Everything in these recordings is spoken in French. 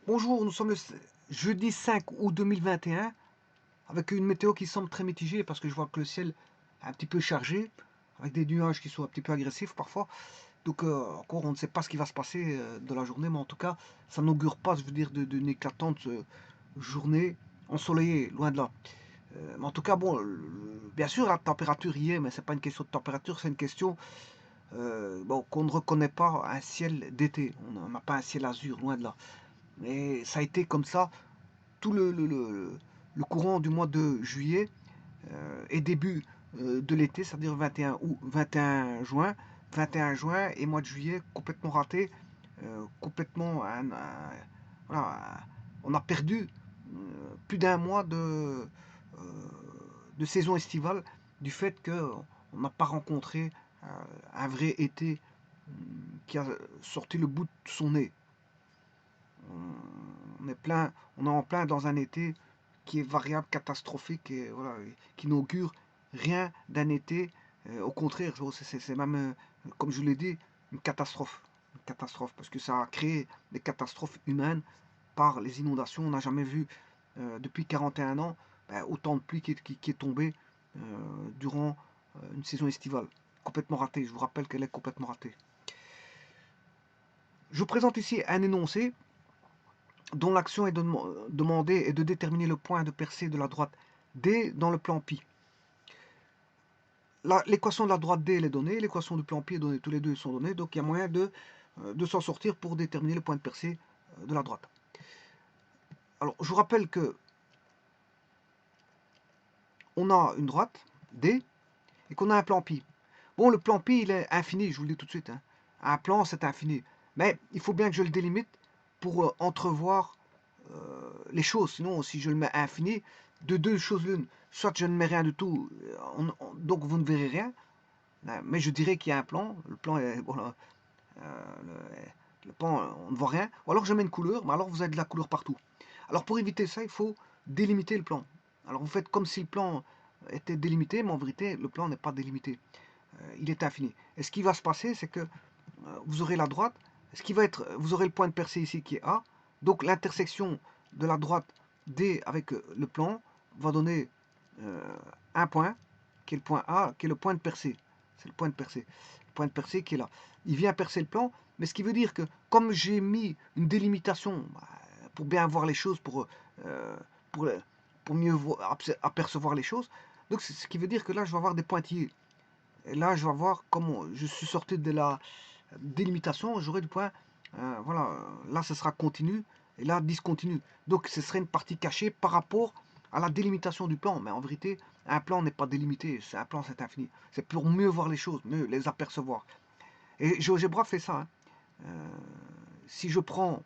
Bonjour, nous sommes le jeudi 5 août 2021 avec une météo qui semble très mitigée parce que je vois que le ciel est un petit peu chargé avec des nuages qui sont un petit peu agressifs parfois. Donc encore on ne sait pas ce qui va se passer de la journée, mais en tout cas ça n'augure pas, je veux dire, d'une éclatante journée ensoleillée, loin de là. Mais en tout cas, bon, bien sûr la température y est, mais c'est pas une question de température, c'est une question bon, qu'on ne reconnaît pas un ciel d'été. On n'a pas un ciel azur, loin de là. Et ça a été comme ça tout le courant du mois de juillet et début de l'été, c'est-à-dire 21 août, 21 juin, 21 juin et mois de juillet complètement raté, complètement voilà, on a perdu plus d'un mois de saison estivale du fait qu'on n'a pas rencontré un vrai été qui a sorti le bout de son nez. On est plein, on est en plein dans un été qui est variable, catastrophique et voilà, qui n'augure rien d'un été. Au contraire, c'est même, comme je l'ai dit, une catastrophe. Une catastrophe parce que ça a créé des catastrophes humaines par les inondations. On n'a jamais vu depuis 41 ans autant de pluie qui est tombée durant une saison estivale. Complètement ratée. Je vous rappelle qu'elle est complètement ratée. Je vous présente ici un énoncé dont l'action est de demander est de déterminer le point de percée de la droite D dans le plan pi. L'équation de la droite D elle est donnée, l'équation du plan pi est donnée, tous les deux sont donnés, donc il y a moyen de s'en sortir pour déterminer le point de percée de la droite. Alors je vous rappelle que on a une droite D et qu'on a un plan pi. Bon, le plan pi il est infini, je vous le dis tout de suite, hein. Un plan c'est infini, mais il faut bien que je le délimite pour entrevoir les choses. Sinon, si je le mets infini, de deux choses l'une. Soit je ne mets rien du tout, donc vous ne verrez rien, mais je dirais qu'il y a un plan. Le plan est. Bon, le plan, on ne voit rien. Ou alors je mets une couleur, mais alors vous avez de la couleur partout. Alors pour éviter ça, il faut délimiter le plan. Alors vous faites comme si le plan était délimité, mais en vérité, le plan n'est pas délimité. Il est infini. Et ce qui va se passer, c'est que vous aurez la droite. Ce qui va être, vous aurez le point de percée ici qui est A. Donc l'intersection de la droite D avec le plan va donner un point, qui est le point A, qui est le point de percée. C'est le point de percée. Le point de percée qui est là. Il vient percer le plan, mais ce qui veut dire que comme j'ai mis une délimitation pour bien voir les choses, euh, pour, pour mieux apercevoir les choses, donc ce qui veut dire que là je vais avoir des pointillés. Et là je vais voir comment je suis sorti de la délimitation, j'aurai du point, voilà, là ce sera continu, et là discontinu. Donc ce serait une partie cachée par rapport à la délimitation du plan. Mais en vérité, un plan n'est pas délimité, c'est un plan c'est infini. C'est pour mieux voir les choses, mieux les apercevoir. Et GeoGebra fait ça, hein. Euh, si je prends,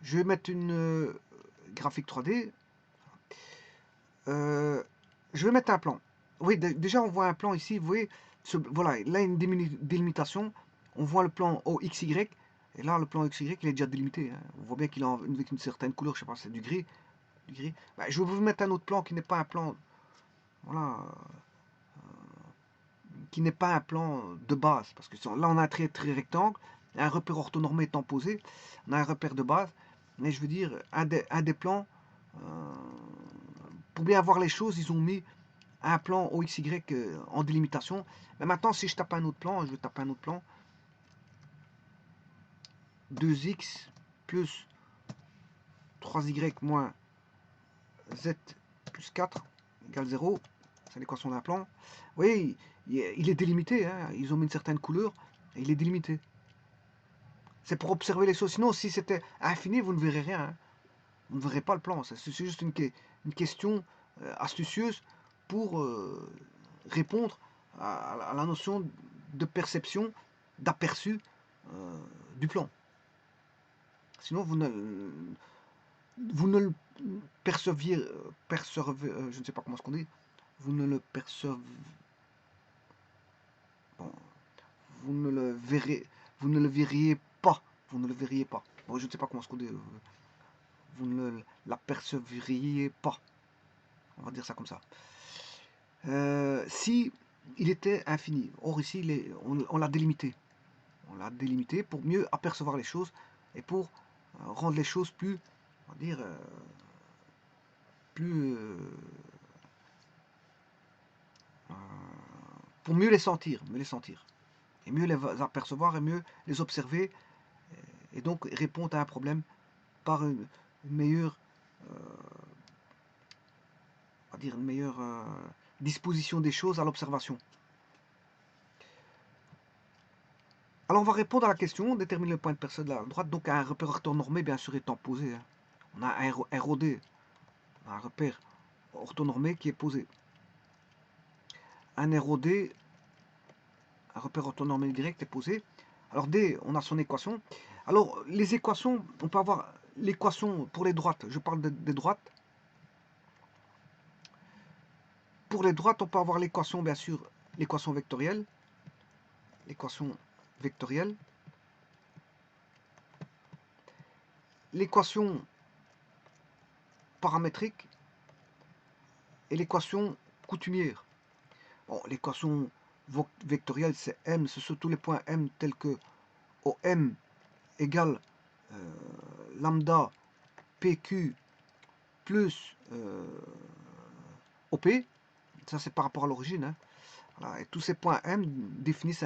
je vais mettre une graphique 3D, euh, je vais mettre un plan. Oui, déjà on voit un plan ici, vous voyez, voilà, là une délimitation, on voit le plan OXY, et là le plan XY il est déjà délimité, hein. On voit bien qu'il est avec une certaine couleur, je sais pas, c'est du gris. Du gris. Bah, je vais vous mettre un autre plan qui n'est pas un plan, voilà, qui n'est pas un plan de base, parce que là on a un très rectangle, un repère orthonormé étant posé, on a un repère de base, mais je veux dire, un des plans, euh, pour bien voir les choses, ils ont mis un plan OXY en délimitation. Mais maintenant, si je tape un autre plan, je vais taper un autre plan, 2x plus 3y moins z plus 4 égale 0, c'est l'équation d'un plan. Vous voyez, il est délimité, hein. Ils ont mis une certaine couleur, et il est délimité. C'est pour observer les choses. Sinon, si c'était infini, vous ne verrez rien, hein. Vous ne verrez pas le plan. C'est juste une question astucieuse pour répondre à la notion de perception, d'aperçu euh, du plan. Sinon, vous ne le perceviez, je ne sais pas comment on dit, vous ne le percevez, bon, vous ne le verriez pas, vous ne le verriez pas. Bon, je ne sais pas comment on dit, vous ne l'apercevriez pas. On va dire ça comme ça. Si il était infini, or ici on l'a délimité. On l'a délimité pour mieux apercevoir les choses et pour rendre les choses plus, on va dire, plus, pour mieux les sentir, et mieux les apercevoir et mieux les observer, et donc répondre à un problème par une meilleure, on va dire une meilleure disposition des choses à l'observation. Alors on va répondre à la question, déterminer le point de percée de la droite, donc un repère orthonormé bien sûr étant posé. Hein. On a un ROD, un repère orthonormé qui est posé. Un ROD, un repère orthonormé direct est posé. Alors D, on a son équation. Alors les équations, on peut avoir l'équation pour les droites, je parle des droites. Pour les droites, on peut avoir l'équation, bien sûr, l'équation vectorielle. L'équation vectorielle. L'équation paramétrique et l'équation coutumière. Bon, l'équation vectorielle, c'est M, ce sont tous les points M tels que OM égale lambda PQ plus OP. Ça, c'est par rapport à l'origine. Hein. Voilà, et tous ces points M définissent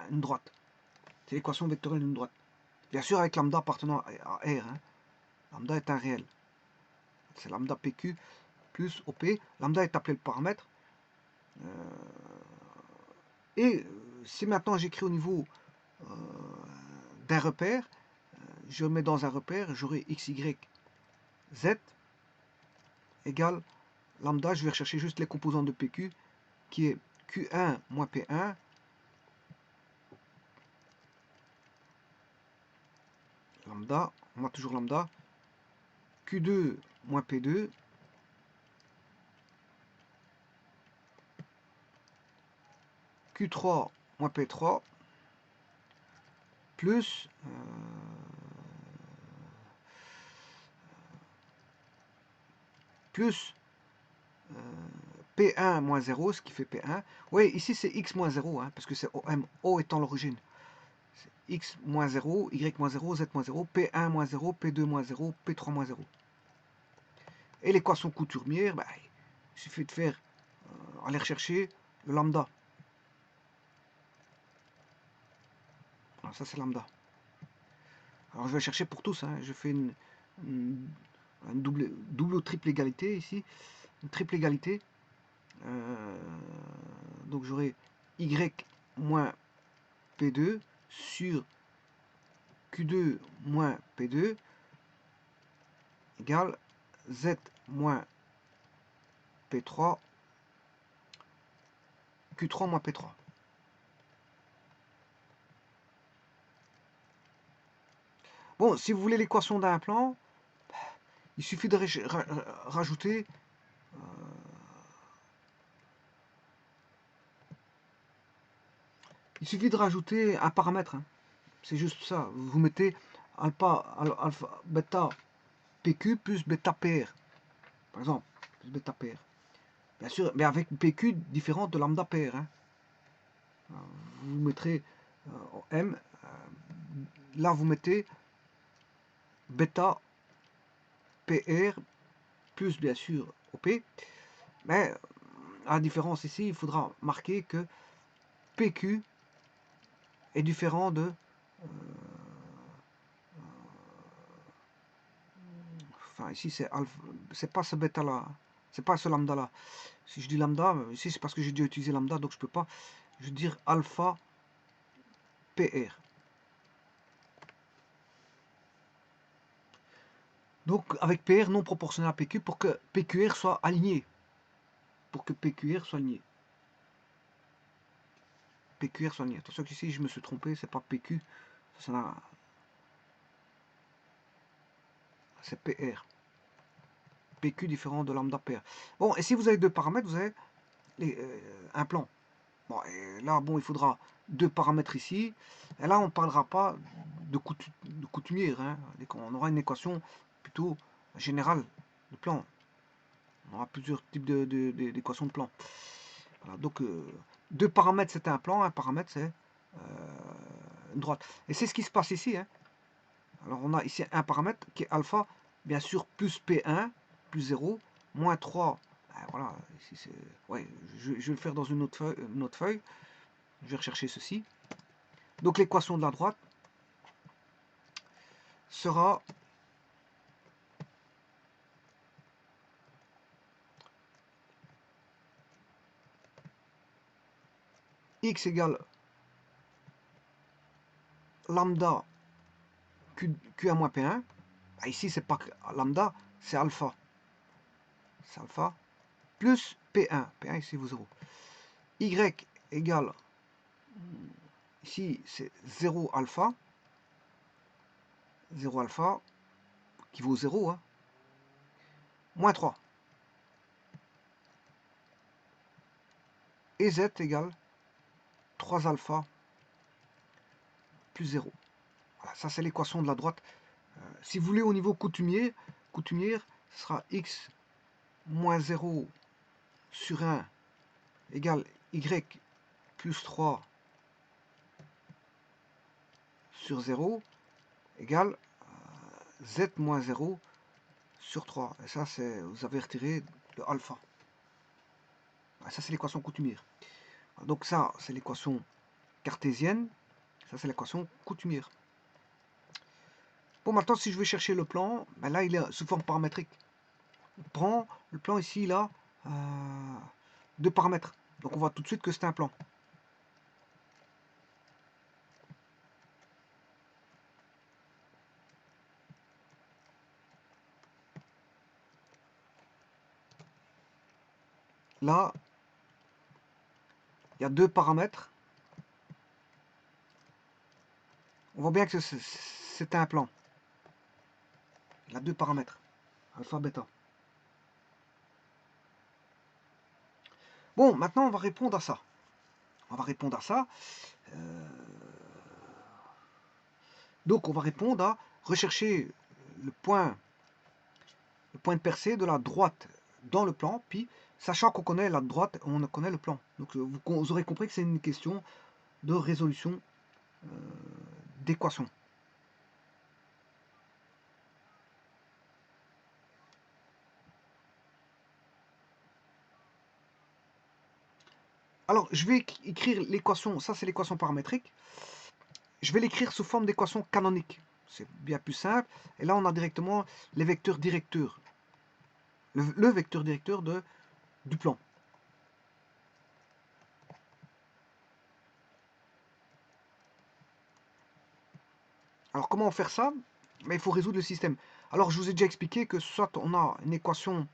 une droite. C'est l'équation vectorielle d'une droite. Bien sûr, avec lambda appartenant à R. Hein. Lambda est un réel. C'est lambda PQ plus OP. Lambda est appelé le paramètre. Et si maintenant j'écris au niveau d'un repère, je mets dans un repère, j'aurai x, y, z égale lambda, je vais rechercher juste les composants de PQ, qui est Q1 moins P1, lambda, on a toujours lambda, Q2 moins P2, Q3 moins P3, plus P1 moins 0, ce qui fait P1. Oui, ici c'est x moins 0, hein, parce que c'est OM, O étant l'origine. X moins 0, Y moins 0, Z moins 0, P1 moins 0, P2 moins 0, P3 moins 0. Et l'équation coutumière, bah, il suffit de faire, aller rechercher le lambda. Alors ça c'est lambda. Alors je vais chercher pour tous, hein. Je fais une double ou triple égalité ici, une triple égalité. Donc j'aurai Y moins P2 sur Q2 moins P2 égale Z moins P3 Q3 moins P3. Bon, si vous voulez l'équation d'un plan, il suffit de rajouter un paramètre. Hein. C'est juste ça. Vous mettez alpha, bêta PQ plus bêta PR. Par exemple, plus bêta PR. Bien sûr, mais avec PQ différent de lambda PR. Hein. Vous mettrez M. Là, vous mettez bêta PR plus bien sûr OP. Mais à la différence ici, il faudra marquer que PQ est différent de enfin ici c'est pas ce bêta là, c'est pas ce lambda là. Si je dis lambda, ici c'est parce que j'ai déjà utilisé lambda, donc je peux pas. Je veux dire alpha PR. Donc avec PR non proportionnel à PQ pour que PQR soit aligné. Pour que PQR soit aligné. PQR soit aligné. Attention qu'ici je me suis trompé, c'est pas PQ. C'est PR. PQ différent de lambda PR. Bon, et si vous avez deux paramètres, vous avez un plan. Bon, et là, bon, il faudra deux paramètres ici. Et là, on ne parlera pas de coutumière. Hein. On aura une équation plutôt générale de plan. On aura plusieurs types d'équations de plan. Voilà, donc, deux paramètres, c'est un plan. Un paramètre, c'est une droite. Et c'est ce qui se passe ici. Hein. Alors on a ici un paramètre qui est alpha, bien sûr, plus P1, plus 0, moins 3. Voilà, ici c'est. Ouais, je vais le faire dans une autre feuille. Je vais rechercher ceci. Donc l'équation de la droite sera x égale lambda Q1 moins P1. Ici, c'est pas lambda, c'est alpha. C'est alpha plus P1. P1 ici vaut 0. Y égale, ici c'est 0 alpha. 0 alpha qui vaut 0. Hein, moins 3. Et Z égale 3 alpha plus 0. Voilà, ça c'est l'équation de la droite. Si vous voulez au niveau coutumier, ce sera x moins 0 sur 1 égale y plus 3 sur 0 égale z moins 0 sur 3. Et ça, vous avez retiré le alpha. Ça, c'est l'équation coutumière. Donc ça, c'est l'équation cartésienne. Ça, c'est l'équation coutumière. Bon, maintenant, si je vais chercher le plan, ben là, il est sous forme paramétrique. On prend le plan ici, là, 2 paramètres. Donc, on voit tout de suite que c'est un plan. Là, il y a 2 paramètres. On voit bien que c'est un plan. Il y a 2 paramètres, alpha, bêta. Bon, maintenant, on va répondre à ça. Donc, on va répondre à rechercher le point de percée de la droite dans le plan, puis, sachant qu'on connaît la droite, on connaît le plan. Donc, vous aurez compris que c'est une question de résolution d'équation. Alors, je vais écrire l'équation, ça c'est l'équation paramétrique. Je vais l'écrire sous forme d'équation canonique. C'est bien plus simple. Et là, on a directement les vecteurs directeurs. Le vecteur directeur du plan. Alors, comment faire ça? Mais il faut résoudre le système. Alors, je vous ai déjà expliqué que soit on a une équation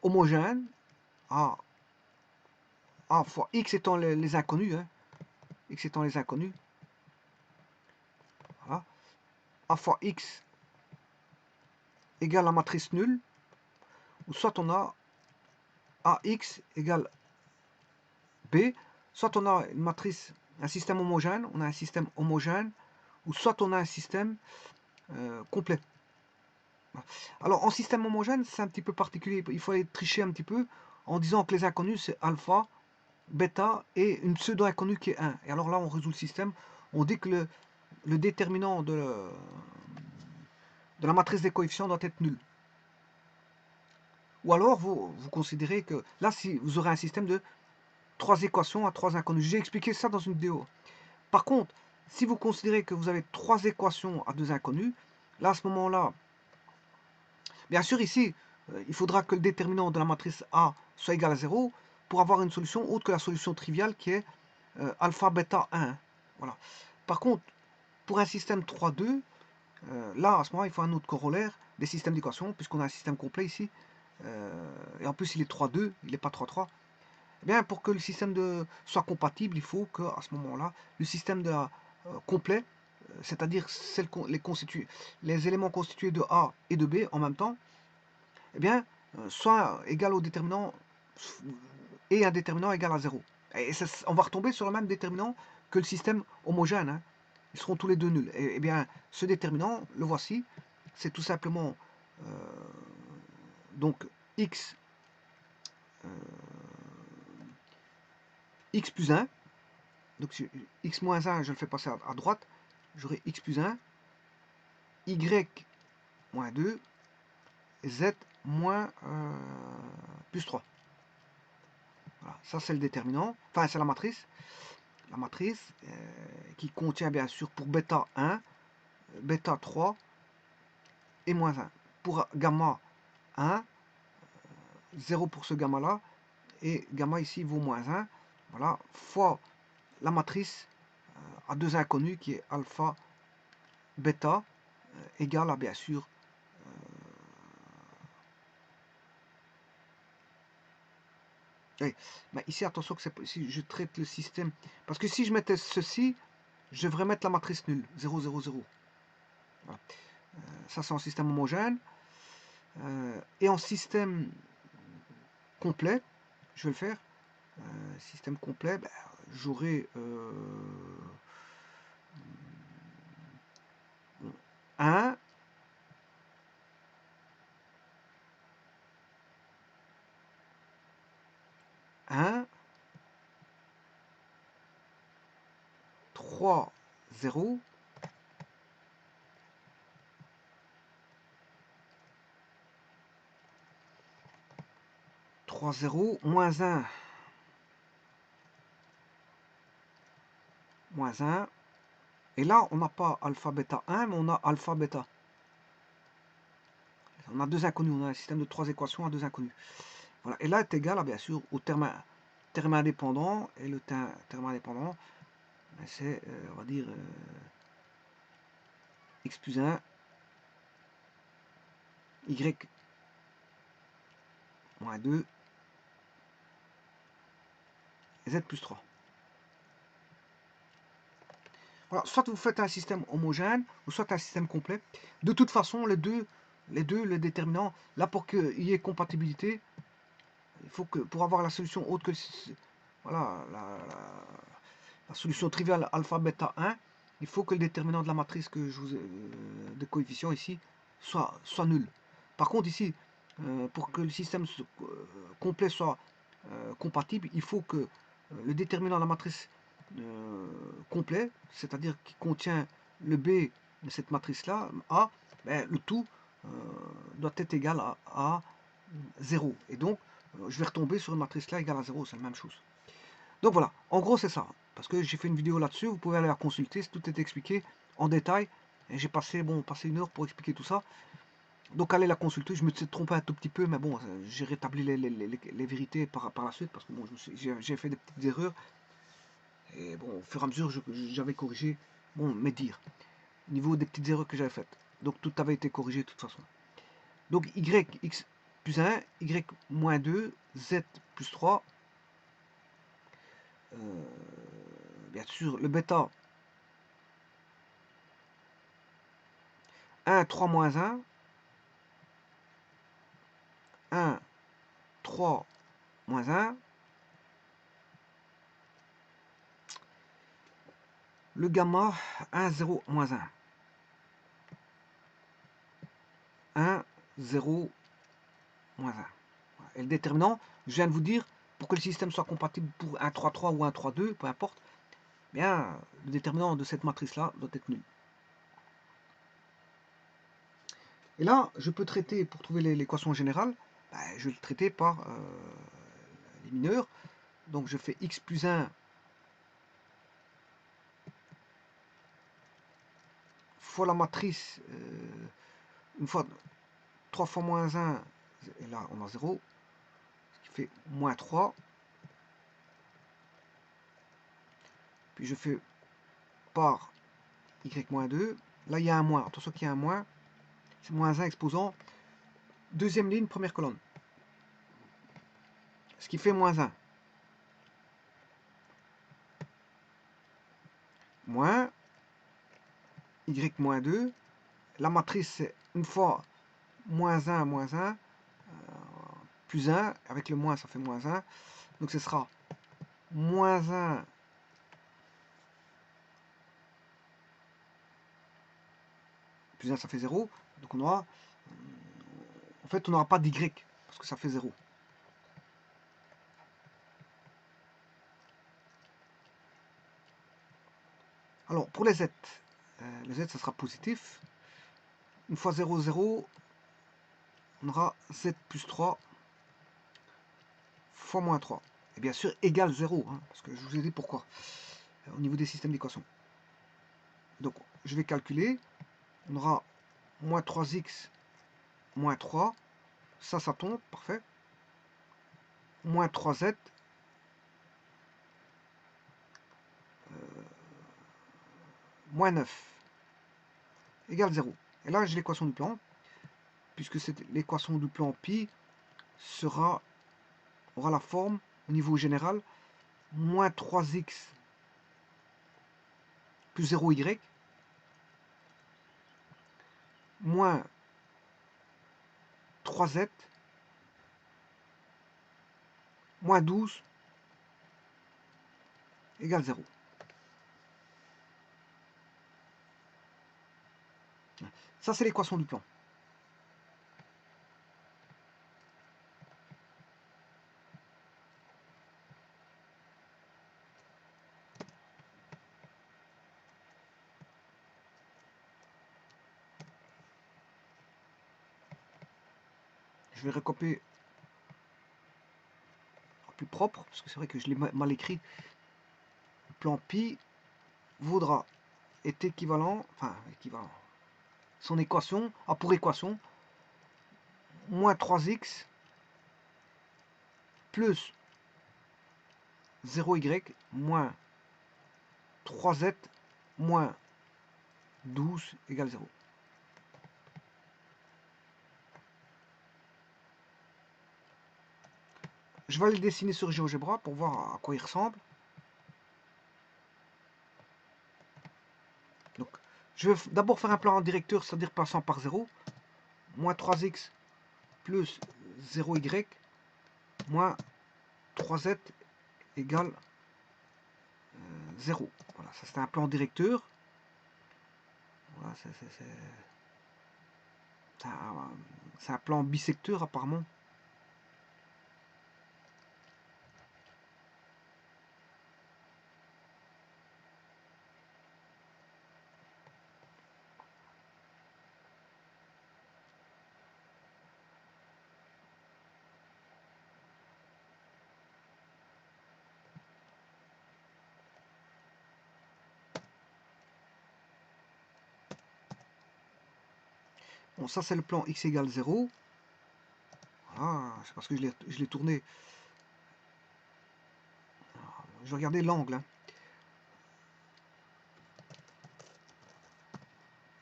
homogène, A fois x étant les inconnus, hein, x étant les inconnus, voilà. A fois x égale la matrice nulle, ou soit on a AX égale B, soit on a une matrice, un système homogène, ou soit on a un système complet. Alors en système homogène, c'est un petit peu particulier, il faut aller tricher un petit peu en disant que les inconnus c'est alpha, bêta et une pseudo-inconnue qui est 1. Et alors là on résout le système, on dit que le déterminant de la matrice des coefficients doit être nul. Ou alors vous considérez que là si vous aurez un système de 3 équations à 3 inconnues. J'ai expliqué ça dans une vidéo. Par contre, si vous considérez que vous avez 3 équations à 2 inconnues, là à ce moment-là, bien sûr ici, il faudra que le déterminant de la matrice A soit égal à 0 pour avoir une solution autre que la solution triviale qui est alpha, bêta 1. Voilà. Par contre, pour un système 3-2, là à ce moment-là, il faut un autre corollaire des systèmes d'équations, puisqu'on a un système complet ici. Et en plus, il est 3-2, il n'est pas 3-3. Eh bien, pour que le système soit compatible, il faut qu'à ce moment-là, le système complet, c'est-à-dire les éléments constitués de A et de B en même temps, eh bien, soit égal au déterminant et un déterminant égal à 0. Et ça, on va retomber sur le même déterminant que le système homogène. Hein. Ils seront tous les deux nuls. Et bien, ce déterminant, le voici, c'est tout simplement donc x plus 1 Donc si x moins 1, je le fais passer à droite, j'aurai x plus 1, y moins 2, z moins plus 3. Voilà, ça c'est le déterminant, enfin c'est la matrice. La matrice qui contient bien sûr pour bêta 1, bêta 3 et moins 1. Pour gamma 1, 0 pour ce gamma là, et gamma ici vaut moins 1, voilà, fois la matrice à deux inconnus qui est alpha, bêta, égale à bien sûr oui. Mais ici attention que si je traite le système, parce que si je mettais ceci, je devrais mettre la matrice nulle, 0, 0, 0. Voilà. Ça c'est en système homogène. Et en système complet, je vais le faire. Système complet, ben, j'aurai 1, 1, 3, 0, 3, 0, moins 1, moins 1. Et là, on n'a pas alpha, bêta 1, mais on a alpha, bêta. On a deux inconnus, on a un système de trois équations à deux inconnus. Voilà. Et là est égal, bien sûr, au terme indépendant. Et le terme indépendant, c'est, on va dire, x plus 1, y moins 2, et z plus 3. Voilà. Soit vous faites un système homogène, ou soit un système complet. De toute façon, les deux déterminants, là pour qu'il y ait compatibilité, il faut que, pour avoir la solution autre que, voilà, la solution triviale alpha, bêta 1, il faut que le déterminant de la matrice que je vous ai, de coefficients ici soit nul. Par contre ici, pour que le système complet soit compatible, il faut que le déterminant de la matrice complet, c'est-à-dire qui contient le B de cette matrice-là, A, ben, le tout doit être égal à 0. Et donc, je vais retomber sur une matrice-là égale à 0, c'est la même chose. Donc voilà, en gros c'est ça. Parce que j'ai fait une vidéo là-dessus, vous pouvez aller la consulter, tout est expliqué en détail. Et j'ai passé, passé une heure pour expliquer tout ça. Donc allez la consulter, je me suis trompé un tout petit peu, mais bon, j'ai rétabli les vérités par la suite, parce que bon, j'ai fait des petites erreurs. Et bon, au fur et à mesure, j'avais corrigé mes dires, au niveau des petites erreurs que j'avais faites. Donc tout avait été corrigé de toute façon. Donc y, x plus 1, y moins 2, z plus 3. Bien sûr, le bêta 1, 3 moins 1, 1, 3 moins 1, le gamma 1, 0 moins 1, 1, 0 moins 1. Et le déterminant, je viens de vous dire, pour que le système soit compatible pour un 3, 3 ou un 3, 2, peu importe, bien, le déterminant de cette matrice-là doit être nul. Et là, je peux traiter, pour trouver l'équation générale, je vais le traiter par les mineurs. Donc je fais x plus 1 fois la matrice, une fois 3 fois moins 1, et là on a 0, ce qui fait moins 3. Puis je fais par y moins 2. Là il y a un moins, attention qu'il y a un moins, c'est moins 1 exposant. Deuxième ligne, première colonne. Ce qui fait moins 1. Moins y moins 2. La matrice c'est une fois moins 1, plus 1. Avec le moins ça fait moins 1. Donc ce sera moins 1 plus 1 ça fait 0. Donc on aura, en fait on n'aura pas d'y parce que ça fait 0. Alors, pour les Z, ça sera positif. Une fois 0, 0, on aura Z plus 3 fois moins 3. Et bien sûr, égale 0, hein, parce que je vous ai dit pourquoi, au niveau des systèmes d'équations. Donc, je vais calculer. On aura moins 3x moins 3. Ça tombe, parfait. Moins 3z. Moins 9. Égale 0. Et là, j'ai l'équation du plan. Puisque c'est l'équation du plan pi aura la forme, au niveau général, moins 3x plus 0y moins 3z moins 12 égale 0. Ça, c'est l'équation du plan. Je vais recopier en plus propre, parce que c'est vrai que je l'ai mal écrit. Le plan pi est équivalent, son équation a pour équation moins 3x plus 0y moins 3z moins 12 égale 0. Je vais le dessiner sur GeoGebra pour voir à quoi il ressemble. Donc, je vais d'abord faire un plan en directeur, c'est-à-dire passant par 0. Moins 3x plus 0y moins 3z égale 0. Voilà, ça c'est un plan directeur. Voilà, c'est un plan bisecteur apparemment. Bon, ça c'est le plan x égale 0. Voilà, c'est parce que je l'ai tourné. Je vais regarder l'angle. Hein.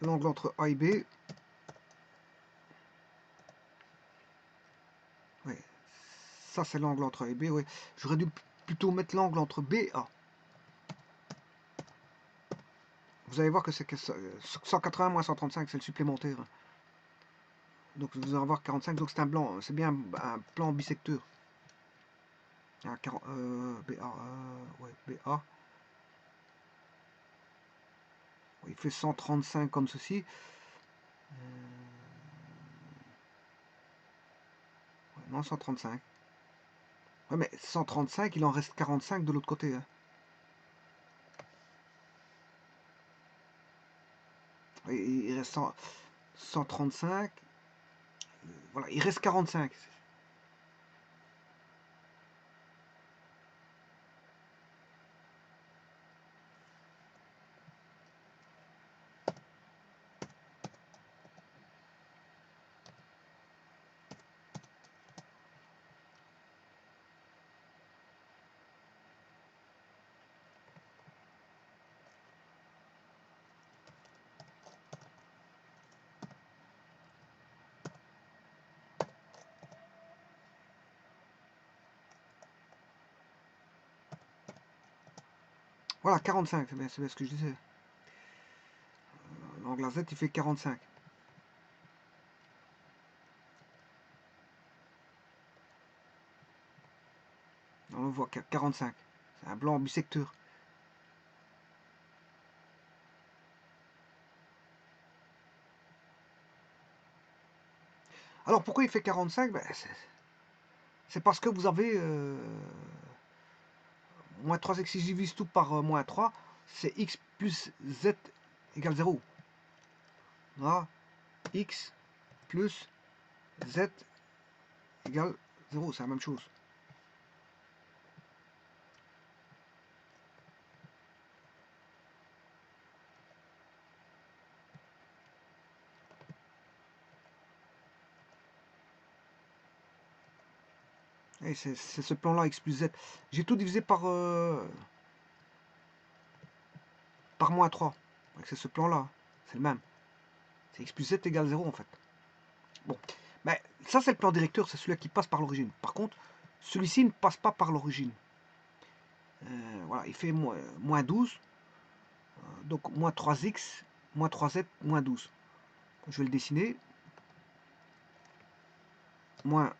L'angle entre A et B. Oui. Ça c'est l'angle entre A et B. Oui. J'aurais dû plutôt mettre l'angle entre B et A. Vous allez voir que c'est 180 moins 135, c'est le supplémentaire. Donc vous allez avoir 45, donc c'est un blanc, c'est bien un plan bisecteur. BA, ouais, BA. Il fait 135 comme ceci. Ouais, non, 135. Ouais, mais 135, il en reste 45 de l'autre côté. Hein. Il reste 135. Voilà, il reste 45. Voilà, 45, c'est bien ce que je disais. L'angle Z, il fait 45. On le voit, 45. C'est un blanc bisecteur. Alors pourquoi il fait 45? Ben, c'est parce que vous avez moins 3x, si je divise tout par moins 3, c'est x plus z égale 0. Là, x plus z égale 0, c'est la même chose. Et c'est ce plan-là, x plus z. J'ai tout divisé par moins 3. C'est ce plan-là, c'est le même. C'est x plus z égale 0 en fait. Bon, mais ça c'est le plan directeur, c'est celui qui passe par l'origine. Par contre, celui-ci ne passe pas par l'origine. Voilà, il fait moins 12. Donc moins 3x, moins 3z, moins 12. Je vais le dessiner. Moins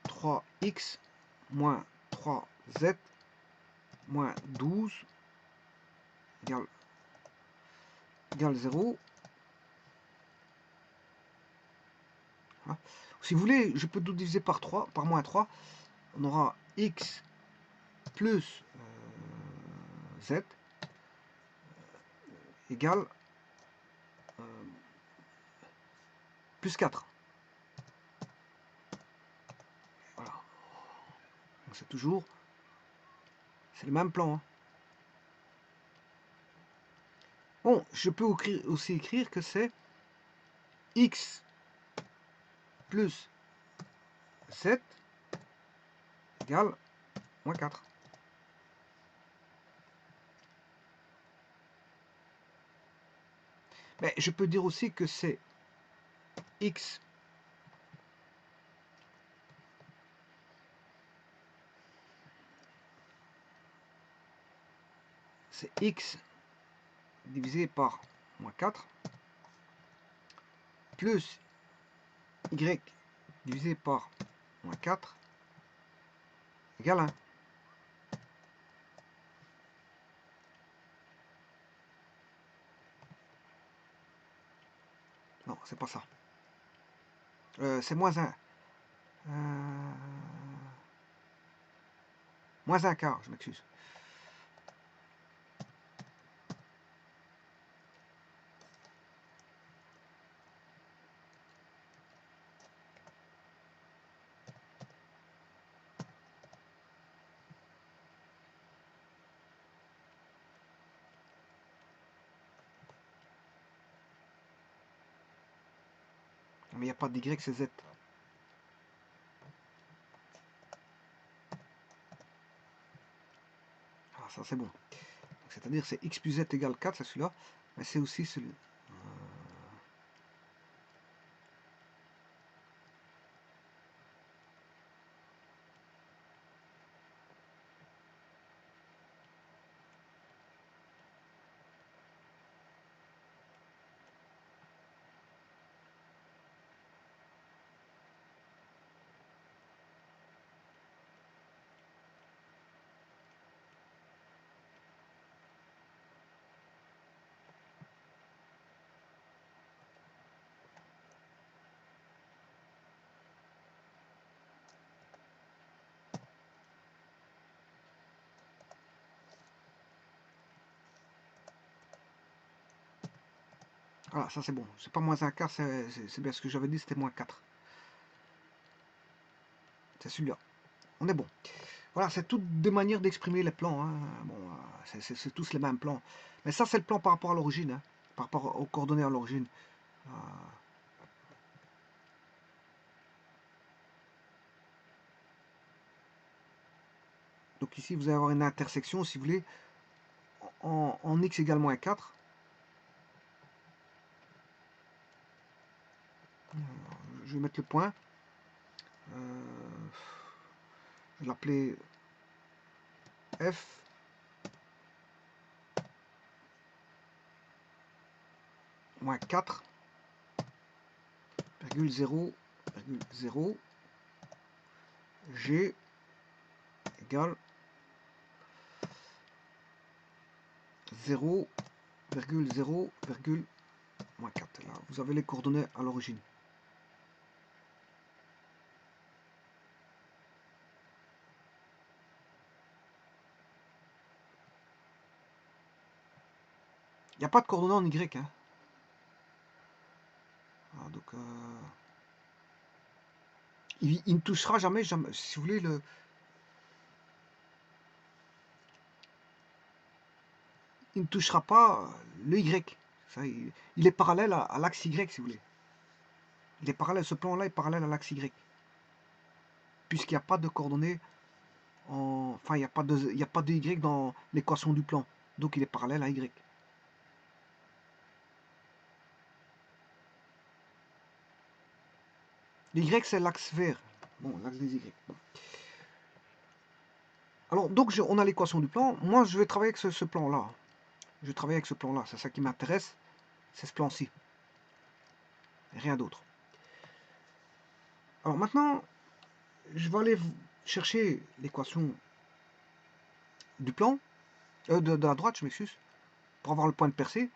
3x, moins 3z, moins 12, égale 0. Voilà. Si vous voulez, je peux tout diviser par 3, par moins 3. On aura x plus z égale plus 4. Voilà. Donc c'est toujours... C'est le même plan. Hein. Bon, je peux aussi écrire que c'est x plus z égale moins 4. Mais je peux dire aussi que c'est x divisé par moins 4 plus y divisé par moins 4 égale 1. Non, c'est pas ça. C'est moins 1. Moins 1 quart, je m'excuse. Mais il n'y a pas d'y, c'est z. Ah, ça c'est bon. C'est-à-dire c'est x plus z égale 4, c'est celui-là. Mais c'est aussi celui. Voilà, ça c'est bon. C'est pas moins un quart, c'est bien ce que j'avais dit, c'était moins 4. C'est celui-là. On est bon. Voilà, c'est toutes des manières d'exprimer les plans. Hein. Bon, c'est tous les mêmes plans. Mais ça, c'est le plan par rapport à l'origine. Hein. Par rapport aux coordonnées à l'origine. Donc ici, vous allez avoir une intersection, si vous voulez, en x égale moins 4. Je vais mettre le point. Je vais l'appeler F. Moins 4, virgule 0, virgule 0, G égale 0, virgule 0, virgule moins 4. Là, vous avez les coordonnées à l'origine. n'y a pas de coordonnées en Y. Hein. Alors, donc, il ne touchera jamais, si vous voulez, il ne touchera pas le Y. Ça, il est parallèle à l'axe Y, si vous voulez. Il est parallèle, ce plan-là est parallèle à l'axe Y. Puisqu'il n'y a pas de coordonnées, enfin, il n'y a pas de Y dans l'équation du plan. Donc, il est parallèle à Y. L'Y, c'est l'axe vert. Bon, l'axe des Y. Bon. Alors, donc, on a l'équation du plan. Moi, je vais travailler avec ce plan-là. Je vais travailler avec ce plan-là. C'est ça qui m'intéresse. C'est ce plan-ci. Rien d'autre. Alors, maintenant, je vais aller chercher l'équation du plan. De la droite, je m'excuse. Pour avoir le point de percée.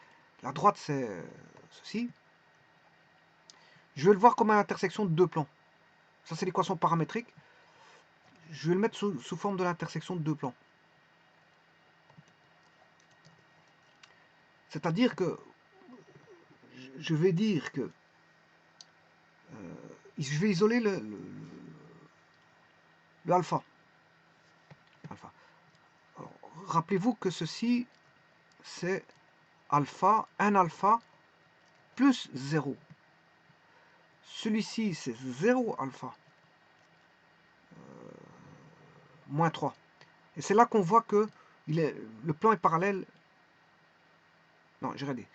La droite, c'est ceci. Je vais le voir comme une intersection de deux plans. Ça, c'est l'équation paramétrique. Je vais le mettre sous forme de l'intersection de deux plans. C'est-à-dire que je vais dire que je vais isoler le alpha. Rappelez-vous que ceci, c'est alpha, 1 alpha plus 0. Celui-ci, c'est 0 alpha moins 3. Et c'est là qu'on voit que le plan est parallèle. Non, j'ai regardé.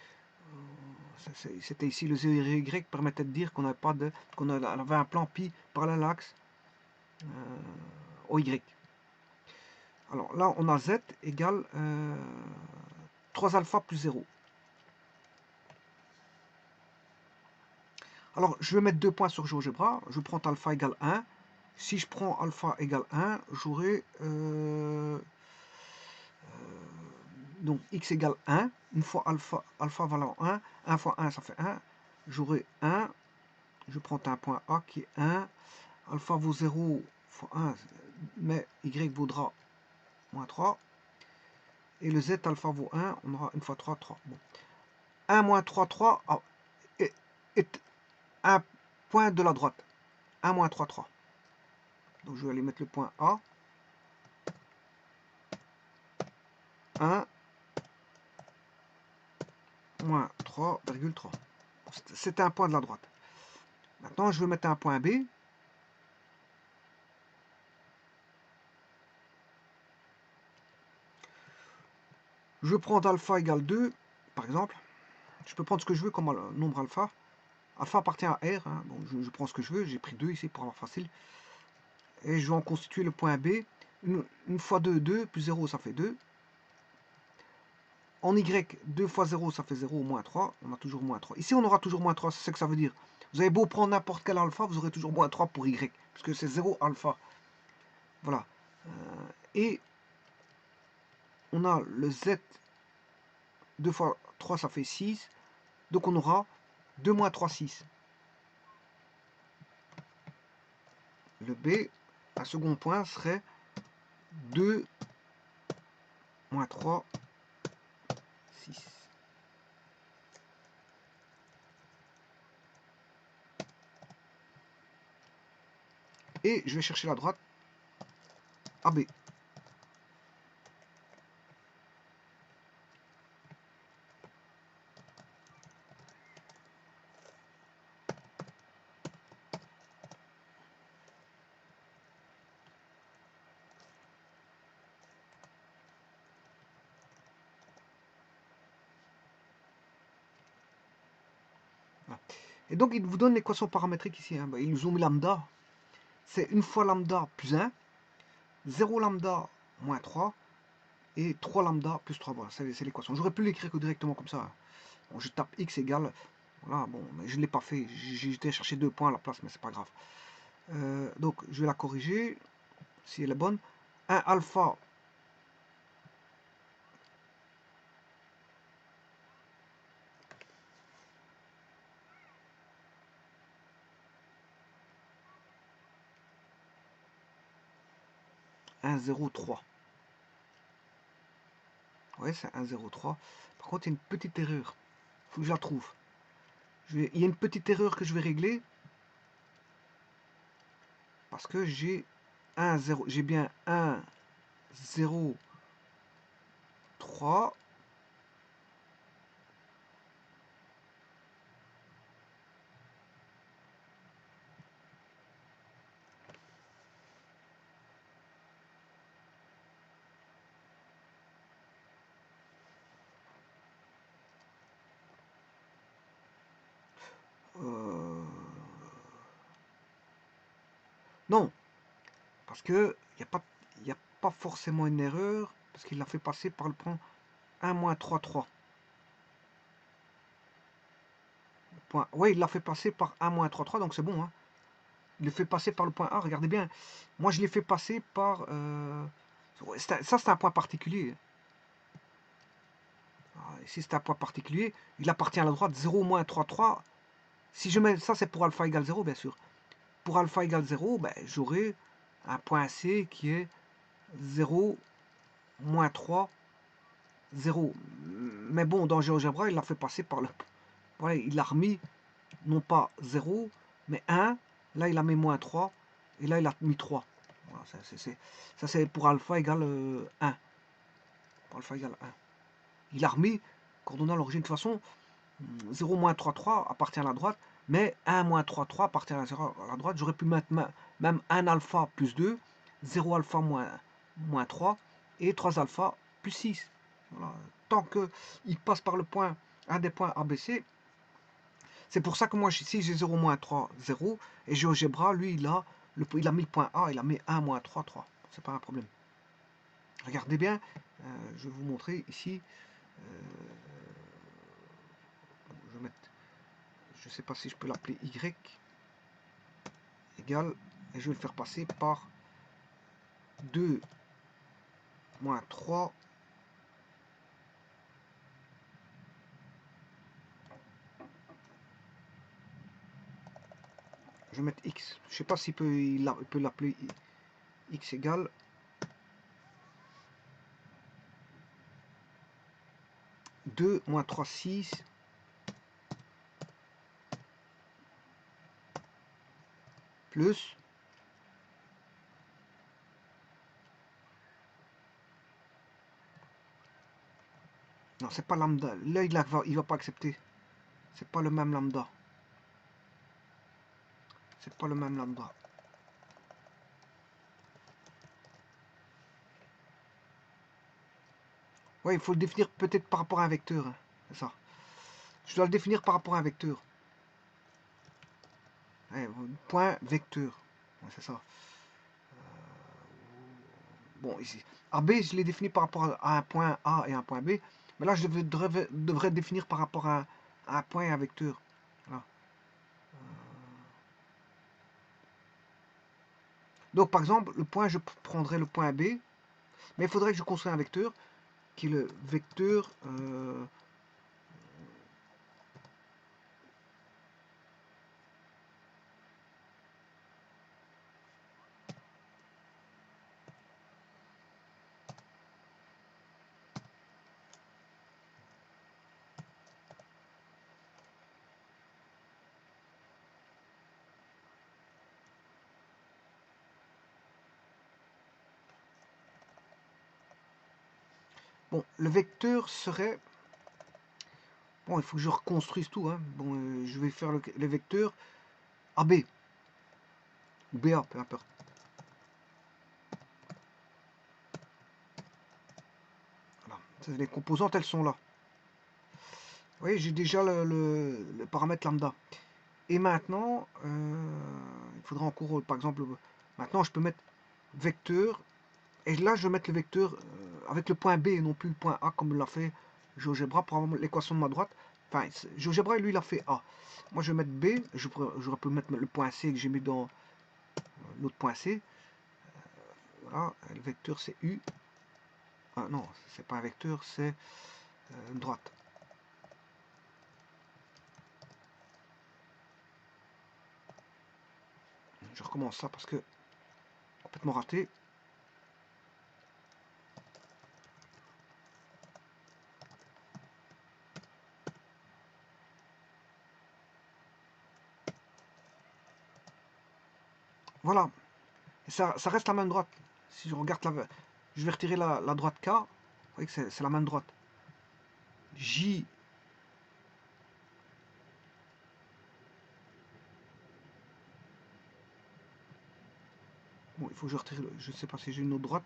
C'était ici le 0 y permettait de dire qu'on avait un plan pi parallèle à l'axe au y. Alors là, on a z égale 3 alpha plus 0. Alors, je vais mettre 2 points sur GeoGebra. Je prends alpha égale 1. Si je prends alpha égale 1, j'aurai donc x égale 1. Une fois alpha valant 1, 1 fois 1, ça fait 1. J'aurai 1. Je prends un point A qui est 1. Alpha vaut 0 fois 1, mais y vaudra moins 3. Et le z alpha vaut 1, on aura 1 fois 3, 3. Bon. 1 moins 3, 3 est un point de la droite. 1 moins 3, 3. Donc je vais aller mettre le point A. 1 moins 3,3. C'est un point de la droite. Maintenant, je vais mettre un point B. Je prends alpha égale 2, par exemple. Je peux prendre ce que je veux comme nombre alpha. Alpha appartient à R. Hein. Bon, je prends ce que je veux. J'ai pris 2 ici pour avoir facile. Et je vais en constituer le point B. Une fois 2, 2, plus 0, ça fait 2. En Y, 2 fois 0, ça fait 0, moins 3. On a toujours moins 3. Ici, on aura toujours moins 3. C'est ce que ça veut dire. Vous avez beau prendre n'importe quel alpha, vous aurez toujours moins 3 pour Y. Puisque c'est 0 alpha. Voilà. Et on a le Z. 2 fois 3, ça fait 6. Donc on aura 2 moins 3, 6. Le B, un second point, serait 2 moins 3, 6. Et je vais chercher la droite AB. Et donc, il vous donne l'équation paramétrique ici. Hein. Ils nous ont mis lambda. C'est 1 fois lambda plus 1, 0 lambda moins 3, et 3 lambda plus 3. Voilà, c'est l'équation. J'aurais pu l'écrire directement comme ça. Bon, je tape x égale. Voilà, bon, mais je ne l'ai pas fait. J'ai été chercher 2 points à la place, mais c'est pas grave. Donc, je vais la corriger, si elle est bonne. 1 alpha. Un 0, 3. Ouais, c'est 1,03. Par contre, il y a une petite erreur. Il faut que je la trouve. Il y a une petite erreur que je vais régler. Parce que j'ai 1,0. J'ai bien 1,03. Non, parce que il n'y a pas forcément une erreur, parce qu'il l'a fait passer par le point 1-3,3. Oui, il l'a fait passer par 1-3,3, donc c'est bon. Hein. Il le fait passer par le point A, regardez bien. Moi, je l'ai fait passer par... ça, c'est un point particulier. Ici, c'est un point particulier. Il appartient à la droite 0-3,3. Si je mets ça, c'est pour alpha égale 0, bien sûr. Pour alpha égale 0, ben, j'aurai un point C qui est 0, moins 3, 0. Mais bon, dans GeoGebra, il l'a fait passer par le... Voilà, il l'a remis, non pas 0, mais 1. Là, il a mis moins 3. Et là, il a mis 3. Voilà, ça, c'est pour alpha égale 1. Pour alpha égale 1. Il a remis, coordonnant l'origine. De toute façon, 0, moins 3, 3 appartient à la droite. Mais 1, moins 3, 3 appartient à la droite. J'aurais pu mettre même 1 alpha plus 2, 0 alpha moins 3 et 3 alpha plus 6. Voilà. Tant qu'il passe par le point, un des points ABC, c'est pour ça que moi ici j'ai 0 moins 3, 0. Et GeoGebra, lui, il a mis le point A, il a mis 1 moins 3, 3. C'est pas un problème. Regardez bien, je vais vous montrer ici. Je vais mettre, je ne sais pas si je peux l'appeler Y égale, et je vais le faire passer par 2 moins 3. Je vais mettre X. Je ne sais pas s'il peut l'appeler X égale 2 moins 3, 6 plus non, c'est pas lambda. Là, il va pas accepter. C'est pas le même lambda. C'est pas le même lambda. Ouais, il faut le définir peut-être par rapport à un vecteur. Hein. C'est ça. Je dois le définir par rapport à un vecteur. Ouais, point vecteur. Ouais, c'est ça. Bon, ici. AB, je l'ai défini par rapport à un point A et un point B. Mais là, je devrais définir par rapport à un point et un vecteur. Voilà. Donc, par exemple, le point, je prendrais le point B. Mais il faudrait que je construise un vecteur qui est le vecteur... bon, le vecteur serait... Bon, il faut que je reconstruise tout. Hein. Bon, je vais faire le vecteur AB. Ou BA, peu importe. Voilà. Les composantes, elles sont là. Vous voyez, j'ai déjà le paramètre lambda. Et maintenant, il faudra encore, par exemple, maintenant je peux mettre vecteur. Et là, je vais mettre le vecteur avec le point B et non plus le point A comme l'a fait GeoGebra pour avoir l'équation de ma droite. Enfin, GeoGebra, lui, il a fait A. Moi, je vais mettre B. J'aurais pu mettre le point C que j'ai mis dans l'autre point C. Voilà, le vecteur, c'est U. Ah non, c'est pas un vecteur, c'est une droite. Je recommence ça parce que complètement raté. Voilà. Et ça reste la même droite. Si je regarde je vais retirer la droite K. Vous voyez que c'est la même droite. J. Bon, il faut que je retire. Je ne sais pas si j'ai une autre droite.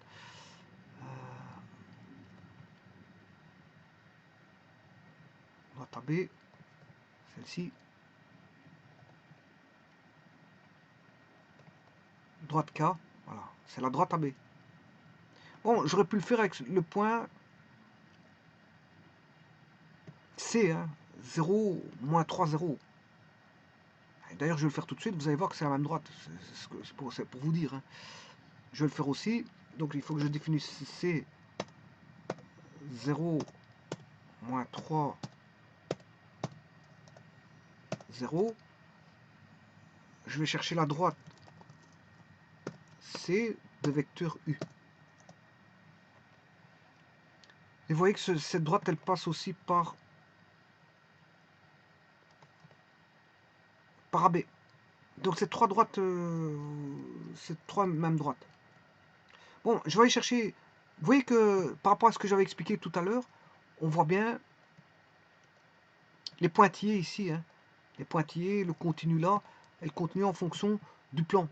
Droite AB. Celle-ci. Droite K. Voilà. C'est la droite AB. Bon, j'aurais pu le faire avec le point C. Hein, 0, moins 3, 0. D'ailleurs, je vais le faire tout de suite. Vous allez voir que c'est la même droite. C'est pour vous dire. Hein. Je vais le faire aussi. Donc, il faut que je définisse C. 0, moins 3, 0. Je vais chercher la droite C de vecteur U. Et vous voyez que cette droite, elle passe aussi par AB. Donc c'est trois droites, c'est trois mêmes droites. Bon, je vais aller chercher. Vous voyez que par rapport à ce que j'avais expliqué tout à l'heure, on voit bien les pointillés ici. Hein. Les pointillés, le continu là, et le continu en fonction du plan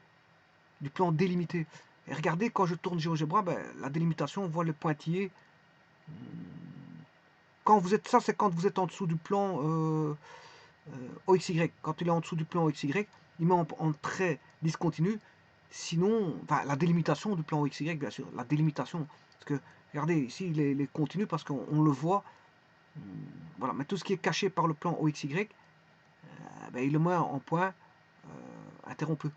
délimité. Et regardez, quand je tourne GeoGebra, ben, la délimitation, on voit le pointillé. Quand vous êtes, ça c'est quand vous êtes en dessous du plan OXY. Quand il est en dessous du plan OXY, il met en trait discontinu. Sinon, enfin, la délimitation du plan OXY, bien sûr, la délimitation. Parce que, regardez, ici, il est continu parce qu'on le voit. Voilà, mais tout ce qui est caché par le plan OXY, ben, il le met en point interrompu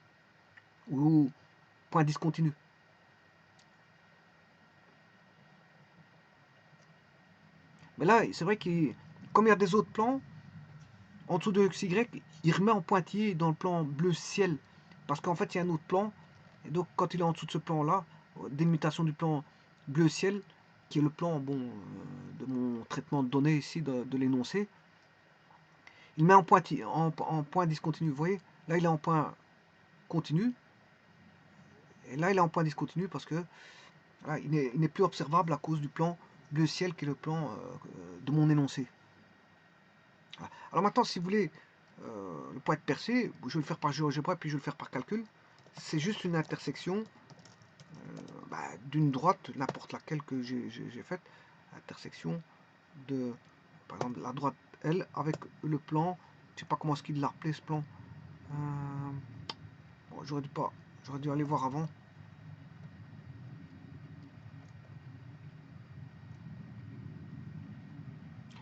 ou point discontinu. Mais là, c'est vrai que comme il y a des autres plans, en dessous de XY, il remet en pointillé dans le plan bleu ciel. Parce qu'en fait, il y a un autre plan. Et donc, quand il est en dessous de ce plan-là, délimitation du plan bleu ciel, qui est le plan de mon traitement de données ici, de l'énoncé, il met en point discontinu. Vous voyez, là, il est en point continu. Et là, il est en point discontinu parce que voilà, il n'est plus observable à cause du plan bleu ciel, qui est le plan de mon énoncé. Voilà. Alors maintenant, si vous voulez le point être percé, je vais le faire par GeoGebra puis je vais le faire par calcul. C'est juste une intersection d'une droite, n'importe laquelle que j'ai faite, intersection de, par exemple, la droite L avec le plan, je sais pas comment est-ce qu'il l'a appelé ce plan. Bon, j'aurais dû aller voir avant.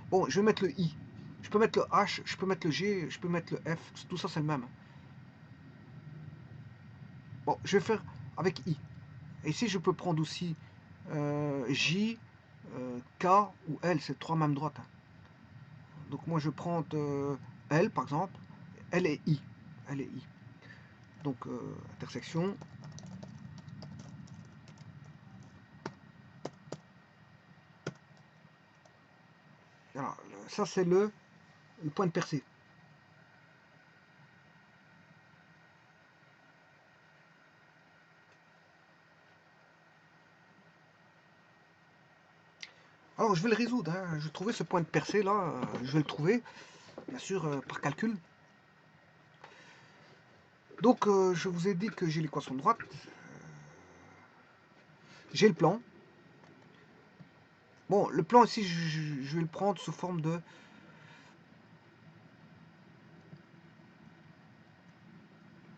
Bon, je vais mettre le I. Je peux mettre le H, je peux mettre le G, je peux mettre le F, tout ça c'est le même. Bon, je vais faire avec I. Et ici, je peux prendre aussi J, K ou L, c'est trois mêmes droites. Donc moi, je prends L, par exemple, L et I. L et I. Donc, intersection. Alors, ça, c'est le point de percée. Alors, je vais le résoudre. Hein. Je vais trouver ce point de percée là. Je vais le trouver, bien sûr, par calcul. Donc, je vous ai dit que j'ai l'équation de droite. J'ai le plan. Bon, le plan ici, je vais le prendre sous forme de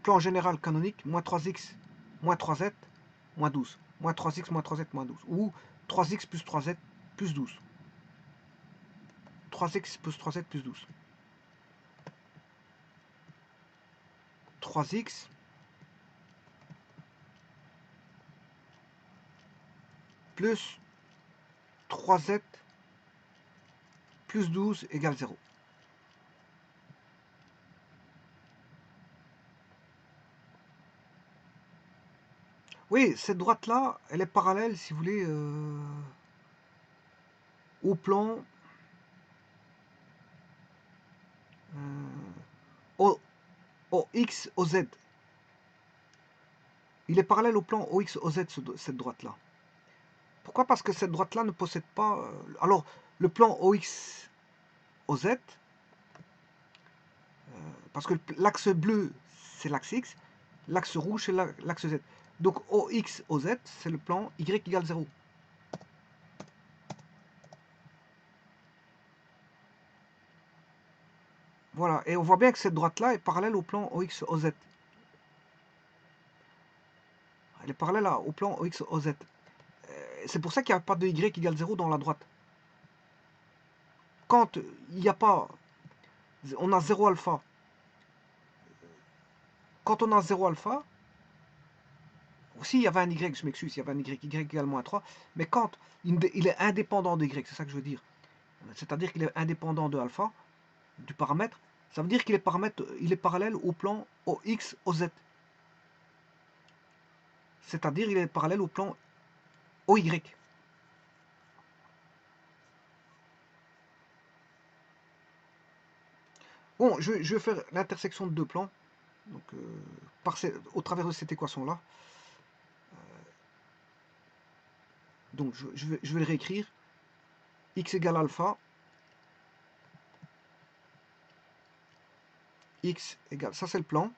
plan général canonique, moins 3x, moins 3z, moins 12. Moins 3x, moins 3z, moins 12. Ou 3x plus 3z plus 12. 3x plus 3z plus 12. 3x plus 3z plus 12 égale 0. Oui, cette droite-là, elle est parallèle, si vous voulez, au plan au X, au Z. il est parallèle au plan OX, OZ, cette droite-là. Pourquoi? Parce que cette droite-là ne possède pas... alors, le plan OX, OZ, parce que l'axe bleu, c'est l'axe X, l'axe rouge, c'est l'axe Z. Donc, OX, OZ, c'est le plan Y égale 0. Voilà, et on voit bien que cette droite-là est parallèle au plan OX, OZ. Elle est parallèle au plan OX, OZ. C'est pour ça qu'il n'y a pas de Y égale 0 dans la droite. Quand il n'y a pas... on a 0 alpha. Quand on a 0 alpha, aussi il y avait un Y, je m'excuse, il y avait un Y égale moins 3, mais quand il est indépendant de Y, c'est ça que je veux dire. C'est-à-dire qu'il est indépendant de alpha, du paramètre, ça veut dire qu'il est parallèle au plan OX, OZ. C'est-à-dire qu'il est parallèle au plan OY. Bon, je vais faire l'intersection de deux plans, donc, au travers de cette équation-là. Donc je vais le réécrire. X égale alpha. X égale, ça c'est le plan.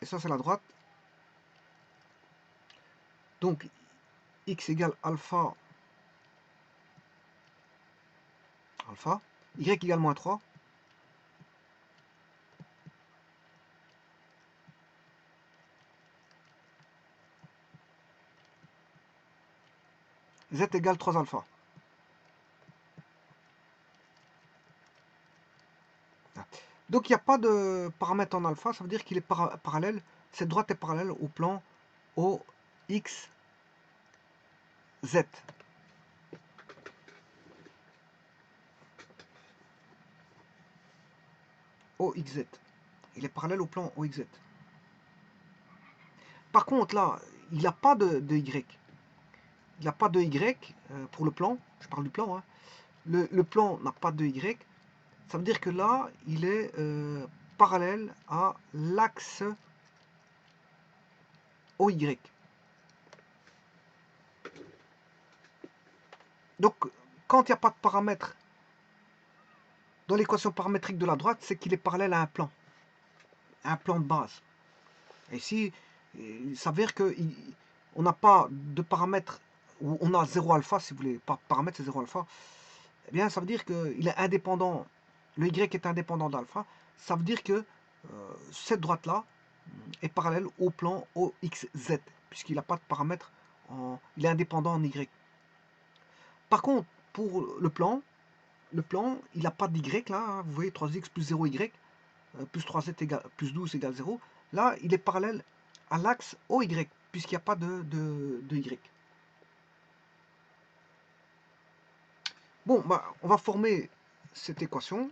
Et ça c'est la droite. Donc X égale alpha. Alpha. Y égale moins 3. Z égale 3 alpha. Donc il n'y a pas de paramètre en alpha, ça veut dire qu'il est parallèle, cette droite est parallèle au plan OX, Z. OXZ. Il est parallèle au plan OXZ. Par contre là, il n'y a pas de Y. Il n'y a pas de Y pour le plan, je parle du plan. Hein. Le plan n'a pas de Y. Ça veut dire que là, il est parallèle à l'axe OY. Donc, quand il n'y a pas de paramètre dans l'équation paramétrique de la droite, c'est qu'il est parallèle à un plan de base. Et ici, il s'avère qu'on n'a pas de paramètre, ou on a 0 alpha, si vous voulez, pas paramètre, c'est 0 alpha, eh bien, ça veut dire qu'il est indépendant, le Y est indépendant d'alpha, ça veut dire que cette droite-là est parallèle au plan OXZ, puisqu'il n'a pas de paramètre, il est indépendant en Y. Par contre, pour le plan, il n'a pas d'Y, là, hein, vous voyez, 3x plus 0Y, plus 3z égale, plus 12 égale 0. Là, il est parallèle à l'axe OY, puisqu'il n'y a pas de Y. Bon, bah, on va former cette équation.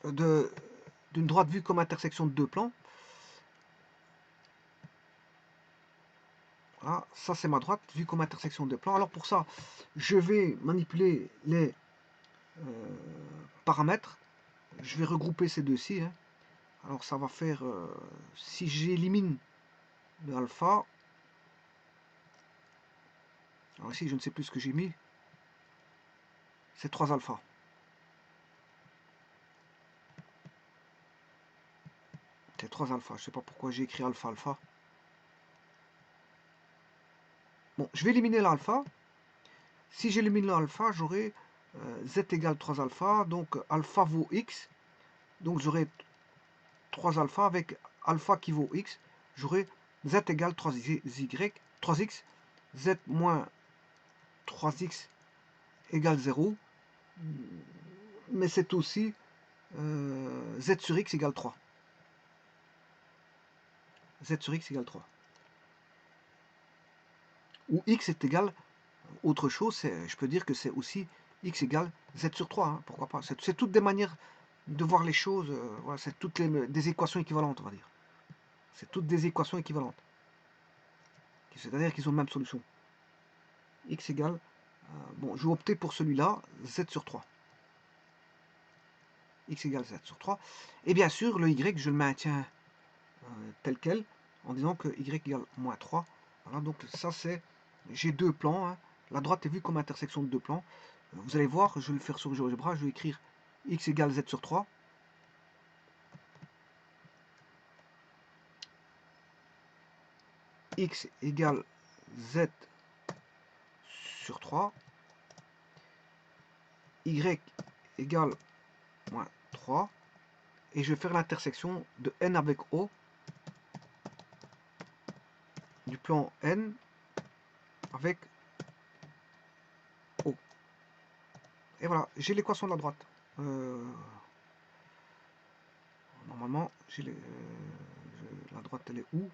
D'une droite vue comme intersection de deux plans. Voilà, ça c'est ma droite vue comme intersection de deux plans. Alors pour ça, je vais manipuler les paramètres. Je vais regrouper ces deux-ci. Hein. Alors ça va faire, si j'élimine le alpha, alors ici je ne sais plus ce que j'ai mis, c'est 3 alpha. C'est 3 alpha, je ne sais pas pourquoi j'ai écrit alpha alpha. Bon, je vais éliminer l'alpha. Si j'élimine l'alpha, j'aurai z égale 3 alpha, donc alpha vaut x. Donc j'aurai 3 alpha avec alpha qui vaut x. J'aurai z égale 3x, z moins 3x égale 0. Mais c'est aussi z sur x égale 3. Z sur x égale 3. Ou x est égal autre chose, je peux dire que c'est aussi x égale z sur 3, hein, pourquoi pas. C'est toutes des manières de voir les choses, voilà, c'est toutes des équations équivalentes, on va dire. C'est toutes des équations équivalentes. C'est-à-dire qu'ils ont la même solution. X égale, bon, je vais opter pour celui-là, z sur 3. x égale z sur 3. Et bien sûr, le y, je le maintiens tel quel, en disant que y égale moins 3. Voilà, donc ça c'est, j'ai deux plans, hein. La droite est vue comme intersection de deux plans. Vous allez voir, je vais le faire sur GeoGebra, je vais écrire x égale z sur 3. X égale z sur 3. Y égale moins 3. Et je vais faire l'intersection de n avec O du plan N avec O. Et voilà, j'ai l'équation de la droite. Normalement, la droite, elle est où?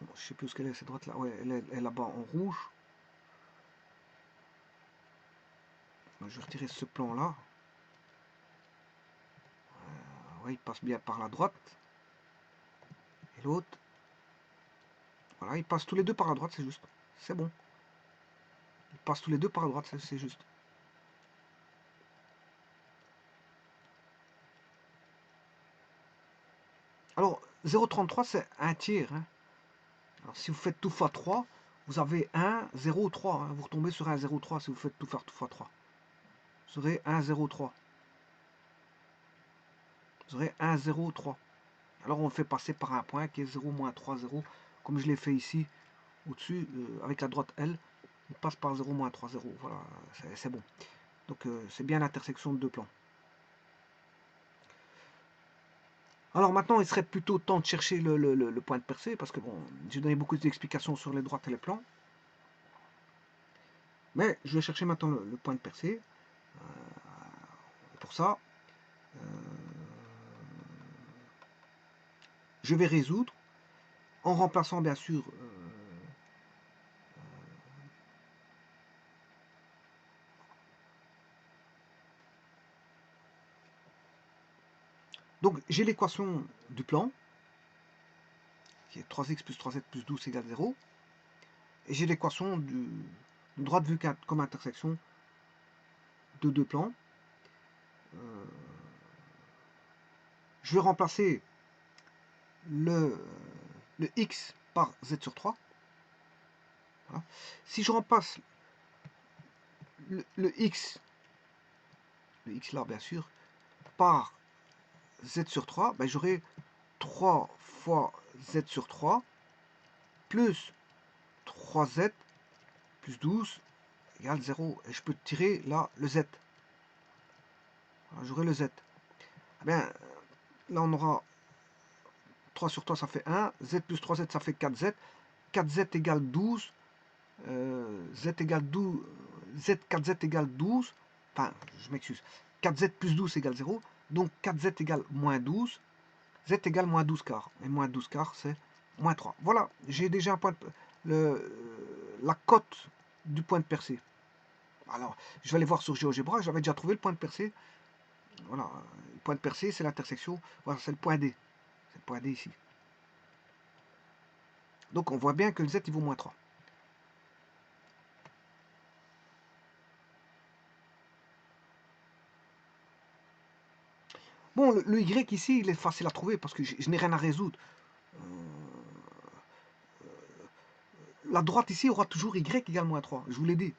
Bon, je sais plus ce qu'elle est, cette droite-là. Ouais, elle est là-bas en rouge. Je vais retirer ce plan-là. Ouais, il passe bien par la droite. Et l'autre. Voilà, ils passent tous les deux par la droite, c'est juste. C'est bon. Ils passent tous les deux par la droite, c'est juste. Alors, 0,33, c'est un tiers. Hein. Alors, si vous faites tout fois 3, vous avez 1, 0, 3. Hein. Vous retombez sur 1, 0, 3 si vous faites tout faire tout fois 3. Vous aurez 1, 0, 3. Vous aurez 1, 0, 3. Alors, on le fait passer par un point qui est 0, moins 3, 0. Comme je l'ai fait ici, au-dessus, avec la droite L. On passe par 0, moins 3, 0. Voilà, c'est bon. Donc, c'est bien l'intersection de deux plans. Alors maintenant, il serait plutôt temps de chercher le point de percée, parce que bon, j'ai donné beaucoup d'explications sur les droites et les plans. Mais je vais chercher maintenant le point de percée. Pour ça, je vais résoudre, en remplaçant bien sûr donc j'ai l'équation du plan, qui est 3x plus 3z plus 12 égale 0. Et j'ai l'équation de droite vue comme intersection de deux plans. Je vais remplacer le x par z sur 3. Voilà. Si je remplace le x là bien sûr, par z sur 3, ben j'aurai 3 fois z sur 3 plus 3z plus 12 égale 0. Et je peux tirer là le z. J'aurai le z. Eh bien, là on aura 3 sur 3, ça fait 1. Z plus 3z, ça fait 4z. 4z égale 12. Z égale 12. Z, 4z égale 12. Enfin, je m'excuse. 4z plus 12 égale 0. Donc 4z égale moins 12. Z égale moins 12 quarts. Et moins 12 quarts, c'est moins 3. Voilà, j'ai déjà un point la cote du point de percée. Alors, je vais aller voir sur GeoGebra. J'avais déjà trouvé le point de percée. Voilà, le point de percée, c'est l'intersection. Voilà, c'est le point D. C'est le point D ici. Donc, on voit bien que le Z, il vaut moins 3. Bon, le Y ici, il est facile à trouver parce que je n'ai rien à résoudre. La droite ici aura toujours Y égale moins 3. Je vous l'ai dit.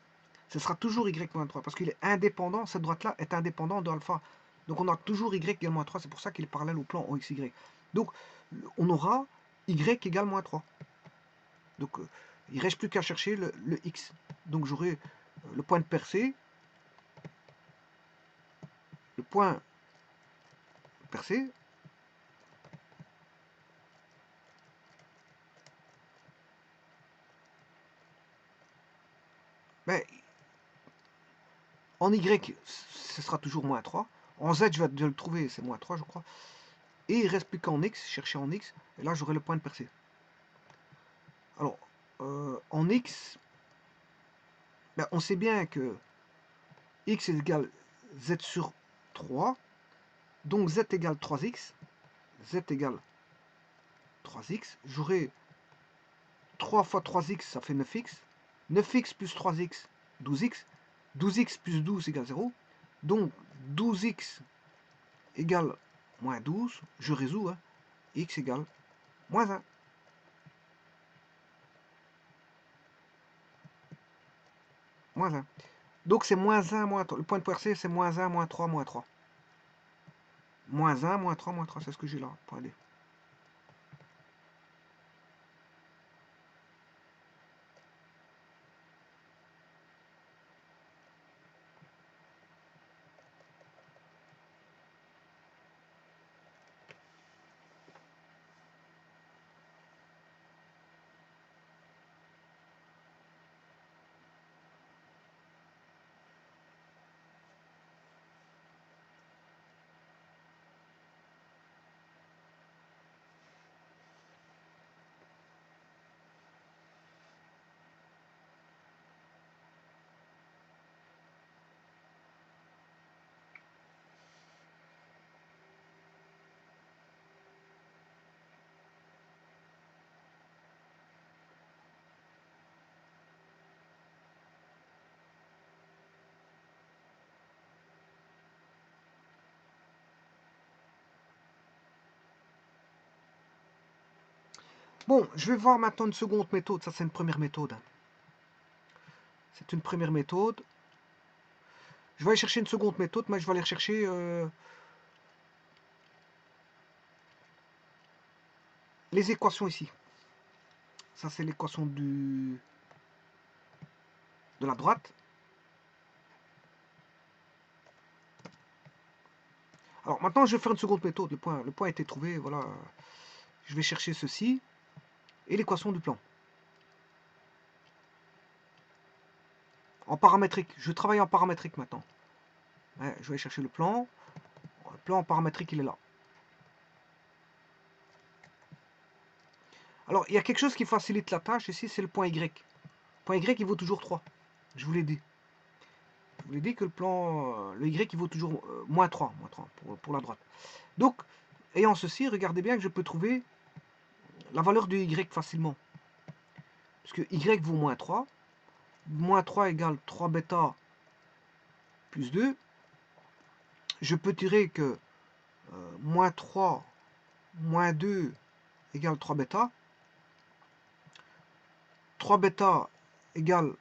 Ce sera toujours Y moins 3 parce qu'il est indépendant. Cette droite-là est indépendante de alpha. Donc on a toujours Y égale moins 3. C'est pour ça qu'il est parallèle au plan OXY. Donc on aura Y égale moins 3. Donc il ne reste plus qu'à chercher le X. Donc j'aurai le point de percée. Le point percé. Ben, en Y, ce sera toujours moins 3. En Z, je vais le trouver, c'est moins 3, je crois. Et il ne reste plus qu'en X, chercher en X. Et là, j'aurai le point de percée. Alors, en X, ben, on sait bien que X est égal Z sur 3. Donc Z égale 3X. Z égale 3X. J'aurai 3 fois 3X, ça fait 9X. 9X plus 3X, 12X. 12X plus 12 égale 0. Donc 12x égale moins 12, je résous, hein, x égale moins 1. Moins 1. Donc c'est moins 1, moins 3. Le point de PRC, c'est moins 1, moins 3, moins 3. Moins 1, moins 3, moins 3, c'est ce que j'ai là. Point D. Bon, je vais voir maintenant une seconde méthode. Ça, c'est une première méthode. C'est une première méthode. Je vais aller chercher une seconde méthode, mais je vais aller chercher les équations ici. Ça, c'est l'équation de la droite. Alors, maintenant, je vais faire une seconde méthode. Le point a été trouvé. Voilà. Je vais chercher ceci et l'équation du plan. En paramétrique. Je travaille en paramétrique maintenant. Ouais, je vais aller chercher le plan. Le plan en paramétrique, il est là. Alors, il y a quelque chose qui facilite la tâche ici, c'est le point Y. Le point Y, il vaut toujours 3. Je vous l'ai dit. Je vous l'ai dit que le plan, le Y, il vaut toujours moins 3 pour la droite. Donc, ayant ceci, regardez bien que je peux trouver la valeur du Y facilement. Parce que Y vaut moins 3. Moins 3 égale 3 bêta plus 2. Je peux tirer que moins 3 moins 2 égale 3 bêta. 3 bêta égale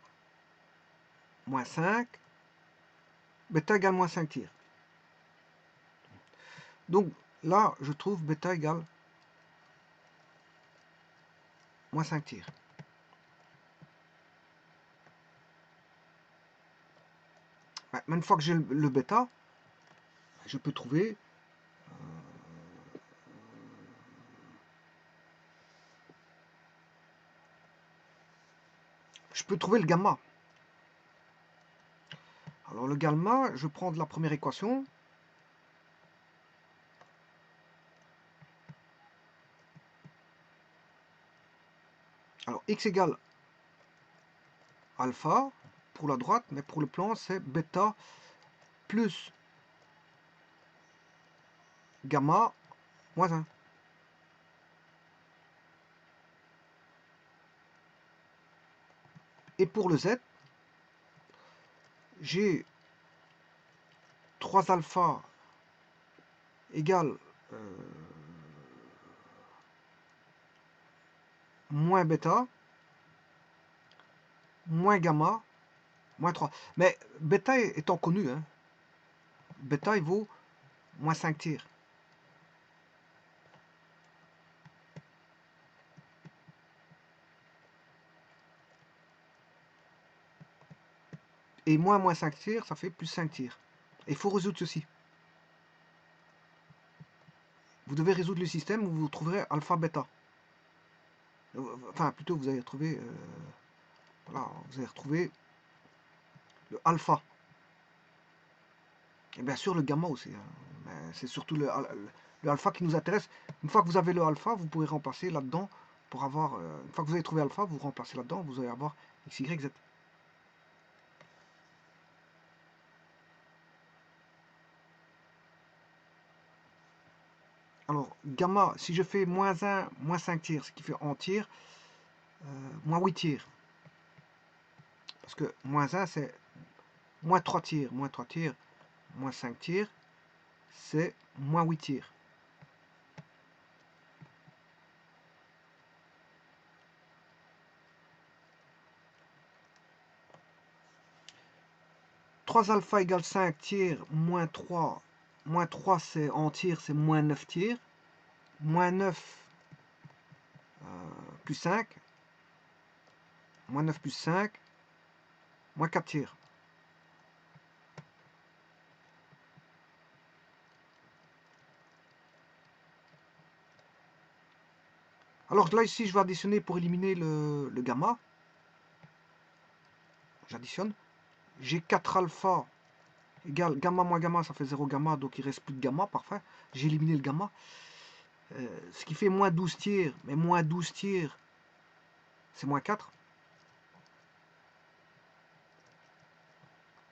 moins 5. Bêta égale moins 5 tiers. Donc là, je trouve bêta égale moins 5 tiers. Une fois que j'ai le bêta, je peux trouver le gamma. Alors le gamma, je prends de la première équation. Alors x égale alpha pour la droite, mais pour le plan, c'est bêta plus gamma moins 1. Et pour le z, j'ai 3 alpha égale moins bêta moins gamma moins 3. Mais bêta étant connu, hein, bêta il vaut moins 5 tiers. Et moins 5 tiers, ça fait plus 5 tiers. Et il faut résoudre ceci. Vous devez résoudre le système où vous trouverez alpha bêta. Enfin, plutôt, vous allez retrouver... voilà, vous allez retrouver le alpha. Et bien sûr, le gamma aussi. Hein. C'est surtout le alpha qui nous intéresse. Une fois que vous avez le alpha, vous pourrez remplacer là-dedans pour avoir... une fois que vous avez trouvé alpha, vous remplacez là-dedans, vous allez avoir x, y, z. Alors, gamma, si je fais moins 1, moins 5 tiers, ce qui fait en tiers, moins 8 tiers. Parce que moins 1, c'est moins 3 tiers. Moins 3 tiers, moins 5 tiers, c'est moins 8 tiers. Trois alpha égale 5 tiers, moins 3 c'est en tiers, c'est moins 9 tiers, moins 9 plus 5, moins 9 plus 5, moins 4 tiers. Alors là, ici, je vais additionner pour éliminer le gamma. J'additionne. J'ai 4 alpha égale gamma moins gamma, ça fait 0 gamma, donc il reste plus de gamma, parfait. J'ai éliminé le gamma. Ce qui fait moins 12 tiers, mais moins 12 tiers, c'est moins 4.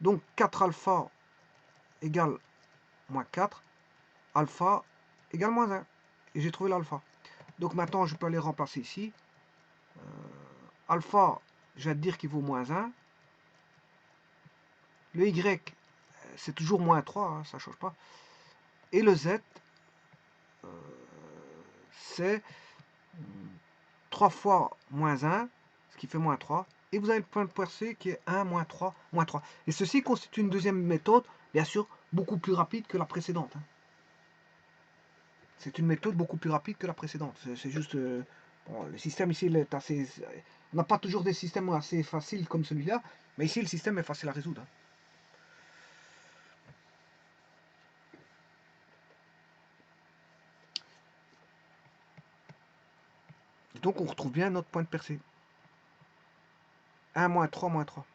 Donc 4 alpha égale moins 4, alpha égale moins 1. Et j'ai trouvé l'alpha. Donc maintenant, je peux aller remplacer ici. Alpha, je vais te dire qu'il vaut moins 1. Le Y, c'est toujours moins 3, hein, ça ne change pas. Et le Z, c'est 3 fois moins 1, ce qui fait moins 3. Et vous avez le point de percée qui est 1, moins 3, moins 3. Et ceci constitue une deuxième méthode, bien sûr, beaucoup plus rapide que la précédente. Hein. C'est une méthode beaucoup plus rapide que la précédente. C'est juste... bon, le système ici, il est assez... On n'a pas toujours des systèmes assez faciles comme celui-là, mais ici, le système est facile à résoudre. Hein. Donc, on retrouve bien notre point de percée. 1, moins 3, moins 3.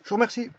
Je vous remercie.